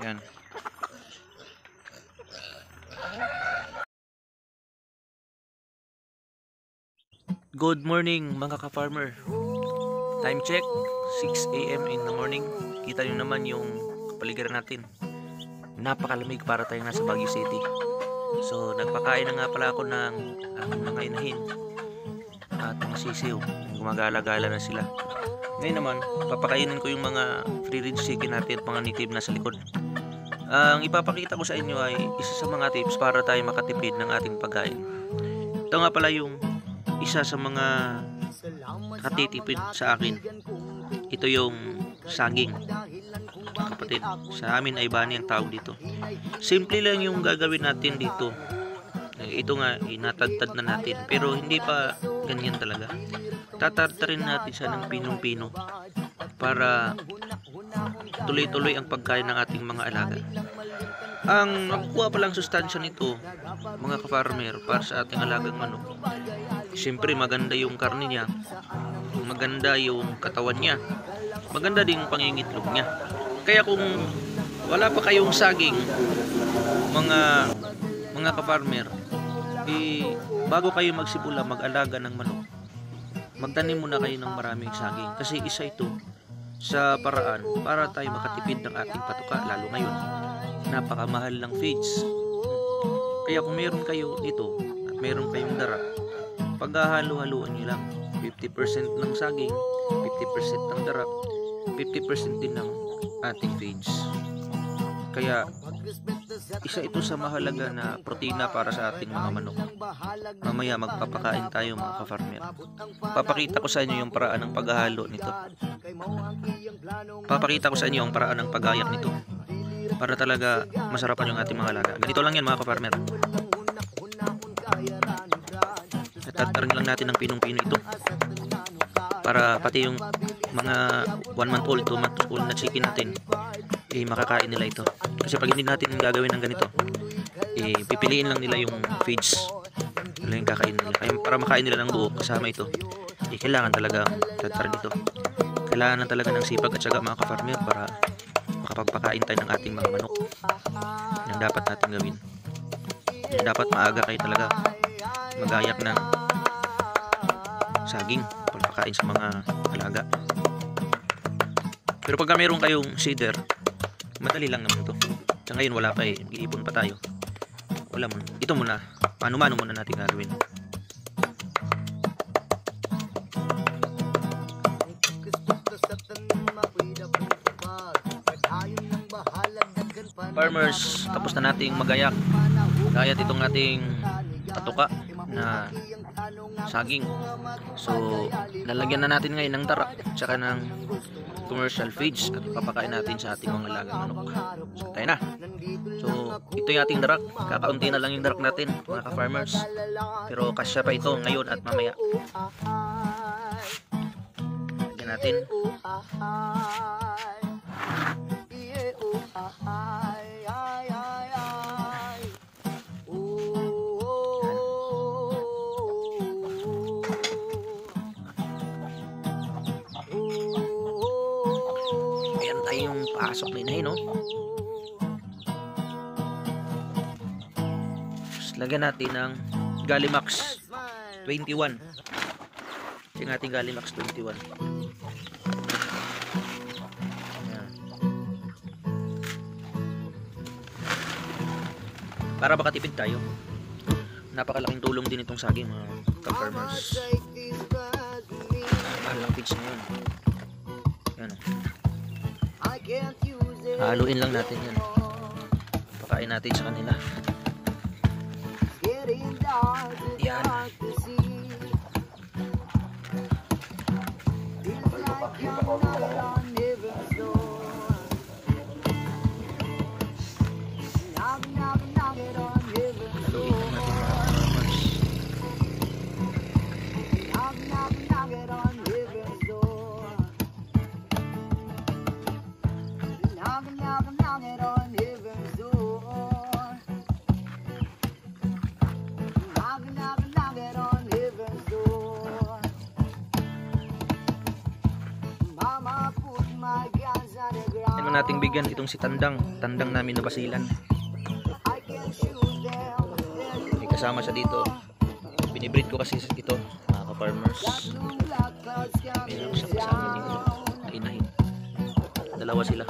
Yan. Good morning mga ka-farmer. Time check, 6 AM in the morning. Kita nyo naman yung kapaligiran natin. Napakalamig para tayong nasa Baguio City. So nagpakain na nga pala ako ng mga inahin at mga sisiw. Gumagala-gala na sila. Ngayon naman, papakainin ko yung mga free range chicken natin at mga native na sa likod. Ang ipapakita ko sa inyo ay isa sa mga tips para tayo makatipid ng ating pagkain. Ito nga pala yung isa sa mga nakatitipid sa akin. Ito yung saging. Kapatid, sa amin ay bani ang tawag dito. Simple lang yung gagawin natin dito. Ito nga, inatadtad na natin. Pero hindi pa ganyan talaga. Tatartarin natin siya ng pinong-pino para tuloy-tuloy ang pagkain ng ating mga alaga. Ang nakukuha palang sustansya nito, mga ka-farmer, para sa ating alagang manok. Siyempre maganda yung karne niya, maganda yung katawan niya, maganda din yung pangingitlog niya. Kaya kung wala pa kayong saging, mga ka-farmer, bago kayo magsimula mag-alaga ng manok, magtanim muna kayo ng maraming saging. Kasi isa ito sa paraan para tayo makatipid ng ating patuka, lalo ngayon napakamahal ng feeds. Kaya kung meron kayo dito at meron kayong dara, paghahalo-haluan nyo lang 50% ng saging, 50% ng dara, 50% din ng ating feeds. Kaya isa ito sa mahalaga na protina para sa ating mga manok. Mamaya magpapakain tayo mga ka-farmer. Papakita ko sa inyo yung paraan ng paghahalo nito. Papakita ko sa inyo ang paraan ng pag-ayak nito para talaga masarapan yung ating mga alaga. Ganito lang yan mga ka-farmer. Tatartarin lang natin ng pinong-pino ito para pati yung mga 1 month old, 2 month old na chicken natin makakain nila ito. Kasi pag hindi natin gagawin ng ganito, pipiliin lang nila yung feeds na yung kakain nila. Kaya para makain nila ng buo kasama ito, kailangan talaga tatartarin ito. Kailangan talaga ng sipag at syaga mga ka-farmer para makapagpakain tayo ng ating mga manok. Yan dapat natin gawin. Yan dapat maaga kayo talaga magayak ng saging pagpakain sa mga alaga. Pero pagka meron kayong seeder, madali lang naman ito. Sa ngayon wala pa mag-iipon pa tayo. Wala mo. Ito muna. Mano-mano muna natin gagawin. Farmers, tapos na nating magayak. Gayat itong ating patuka na saging. So, lalagyan na natin ngayon ng darak tsaka ng commercial feeds at papakain natin sa ating mga alagang manok. So, tayo na. So, ito yung ating darak. Kakaunti na lang yung darak natin, mga ka-farmers. Pero kasya pa ito ngayon at mamaya. Lagyan natin. Ayan tayong pasok na inahin, no? Lagyan natin ng Gallimax 21. Ito yung ating Gallimax 21. Ayan. Para makatipid tayo. Napakalaking tulong din itong saging mga ka-farmers. Mahal lang feeds na yun. Ayan. Haluin lang natin yan. Pakain natin sa kanila. Yan. Knock it on bagong bigyan itong si Tandang namin na basilan. May kasama siya dito. Binibreed ko kasi ito, mga ka-farmers. Mayroon siya kasama dito na inahin. Dalawa sila.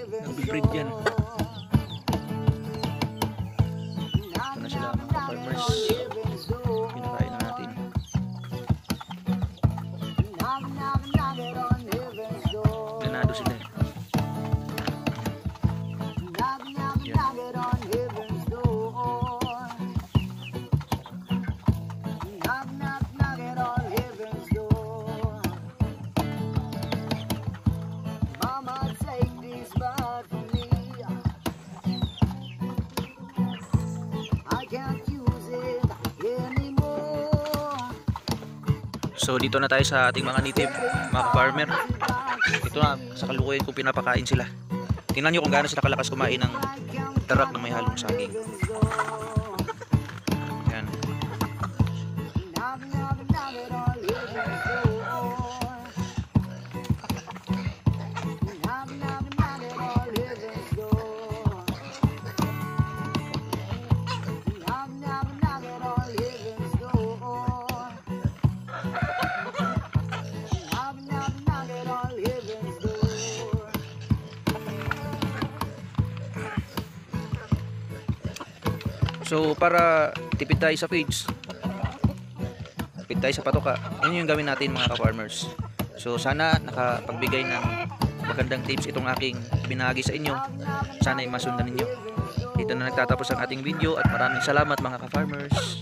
Nagbibreed yan. Ito na sila, mga ka-farmers. Pinakain na natin. Ganado sila eh. So dito na tayo sa ating mga native, mga farmer. Ito na, sa kalukuyan ko pinapakain sila. Tingnan nyo kung gaano sila kalakas kumain ng tarak na may halong saging. Yan. So para tipid tayo sa feeds, tipid tayo sa patoka, yun yung gawin natin mga ka-farmers. So sana nakapagbigay ng magandang tips itong aking binahagi sa inyo. Sana ay masundan ninyo. Dito na nagtatapos ang ating video at maraming salamat mga ka-farmers.